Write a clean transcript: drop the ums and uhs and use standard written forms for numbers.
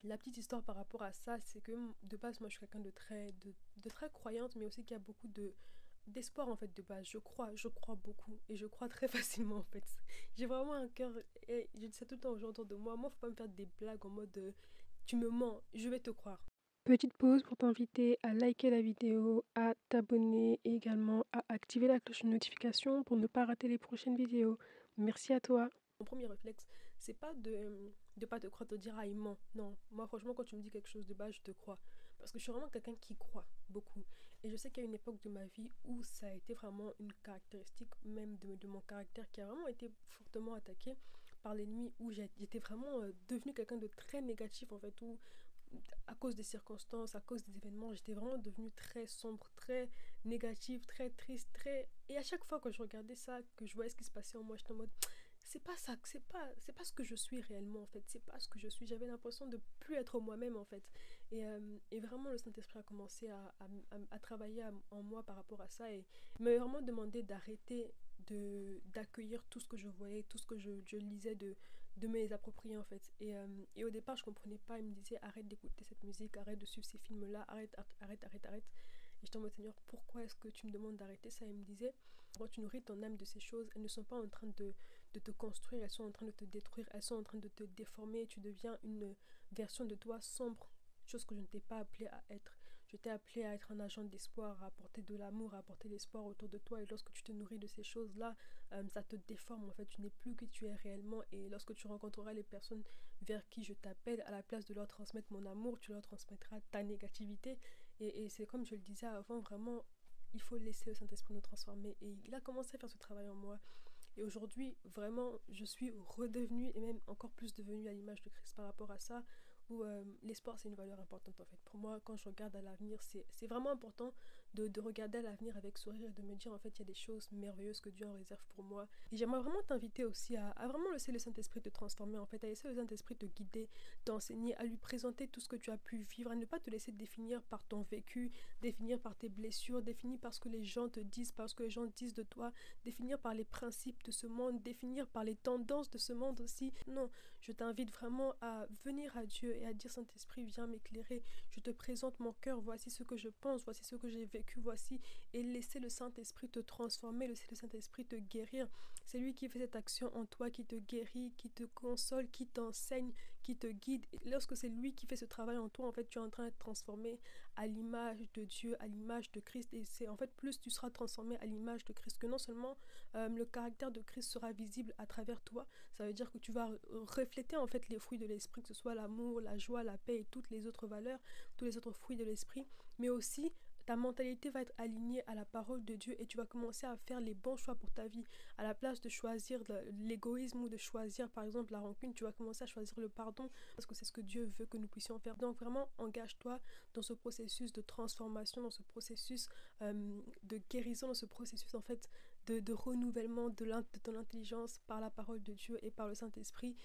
La petite histoire par rapport à ça, c'est que de base, moi je suis quelqu'un de très croyante, mais aussi qui a beaucoup d'espoir en fait de base. Je crois beaucoup et je crois très facilement en fait. J'ai vraiment un cœur, et je dis ça tout le temps aux gens autour de moi. Moi, faut pas me faire des blagues en mode tu me mens, je vais te croire. Petite pause pour t'inviter à liker la vidéo, à t'abonner et également à activer la cloche de notification pour ne pas rater les prochaines vidéos. Merci à toi. Mon premier réflexe, c'est pas de pas te croire, te dire ah il ment. Non, moi franchement quand tu me dis quelque chose de bas, je te crois. Parce que je suis vraiment quelqu'un qui croit beaucoup. Et je sais qu'il y a une époque de ma vie où ça a été vraiment une caractéristique même de mon caractère qui a vraiment été fortement attaquée par l'ennemi, où j'étais vraiment devenue quelqu'un de très négatif en fait, où à cause des circonstances, à cause des événements, j'étais vraiment devenue très sombre, très négative, très triste, très... Et à chaque fois que je regardais ça, que je voyais ce qui se passait en moi, j'étais en mode, c'est pas ça, c'est pas ce que je suis réellement en fait, c'est pas ce que je suis. J'avais l'impression de plus être moi-même en fait. Et vraiment le Saint-Esprit a commencé à travailler en moi par rapport à ça et m'a vraiment demandé d'arrêter d'accueillir tout ce que je voyais, tout ce que je lisais, de me les approprier en fait. Et au départ je comprenais pas, il me disait arrête d'écouter cette musique, arrête de suivre ces films là, arrête. Et j'étais en mode Seigneur, pourquoi est-ce que tu me demandes d'arrêter ça? Et il me disait quand tu nourris ton âme de ces choses, elles ne sont pas en train de te construire, elles sont en train de te détruire, elles sont en train de te déformer et tu deviens une version de toi sombre, chose que je ne t'ai pas appelé à être. Je t'ai appelé à être un agent d'espoir, à apporter de l'amour, à apporter l'espoir autour de toi. Et lorsque tu te nourris de ces choses-là, ça te déforme. En fait, tu n'es plus qui tu es réellement. Et lorsque tu rencontreras les personnes vers qui je t'appelle, à la place de leur transmettre mon amour, tu leur transmettras ta négativité. Et c'est comme je le disais avant, vraiment, il faut laisser le Saint-Esprit nous transformer. Et il a commencé à faire ce travail en moi. Et aujourd'hui, vraiment, je suis redevenue et même encore plus devenue à l'image de Christ par rapport à ça, où l'espoir, c'est une valeur importante en fait. Pour moi, quand je regarde à l'avenir, c'est vraiment important de regarder à l'avenir avec sourire et de me dire en fait, il y a des choses merveilleuses que Dieu en réserve pour moi. Et j'aimerais vraiment t'inviter aussi à vraiment laisser le Saint-Esprit te transformer en fait, à laisser le Saint-Esprit te guider, t'enseigner, à lui présenter tout ce que tu as pu vivre, à ne pas te laisser définir par ton vécu, définir par tes blessures, définir par ce que les gens te disent, par ce que les gens disent de toi, définir par les principes de ce monde, définir par les tendances de ce monde aussi. Non, je t'invite vraiment à venir à Dieu et à dire Saint-Esprit, viens m'éclairer. Je te présente mon cœur, voici ce que je pense, voici ce que j'ai vécu, voici. Et laisser le Saint-Esprit te transformer, laisser le Saint-Esprit te guérir. C'est lui qui fait cette action en toi, qui te guérit, qui te console, qui t'enseigne, qui te guide. Et lorsque c'est lui qui fait ce travail en toi, en fait, tu es en train d'être transformé à l'image de Dieu, à l'image de Christ. Et c'est en fait plus tu seras transformé à l'image de Christ, que non seulement le caractère de Christ sera visible à travers toi. Ça veut dire que tu vas refléter en fait les fruits de l'esprit, que ce soit l'amour, la joie, la paix et toutes les autres valeurs, tous les autres fruits de l'esprit, mais aussi ta mentalité va être alignée à la parole de Dieu et tu vas commencer à faire les bons choix pour ta vie. À la place de choisir l'égoïsme ou de choisir par exemple la rancune, tu vas commencer à choisir le pardon parce que c'est ce que Dieu veut que nous puissions faire. Donc vraiment, engage-toi dans ce processus de transformation, dans ce processus de guérison, dans ce processus en fait de renouvellement de ton intelligence par la parole de Dieu et par le Saint-Esprit.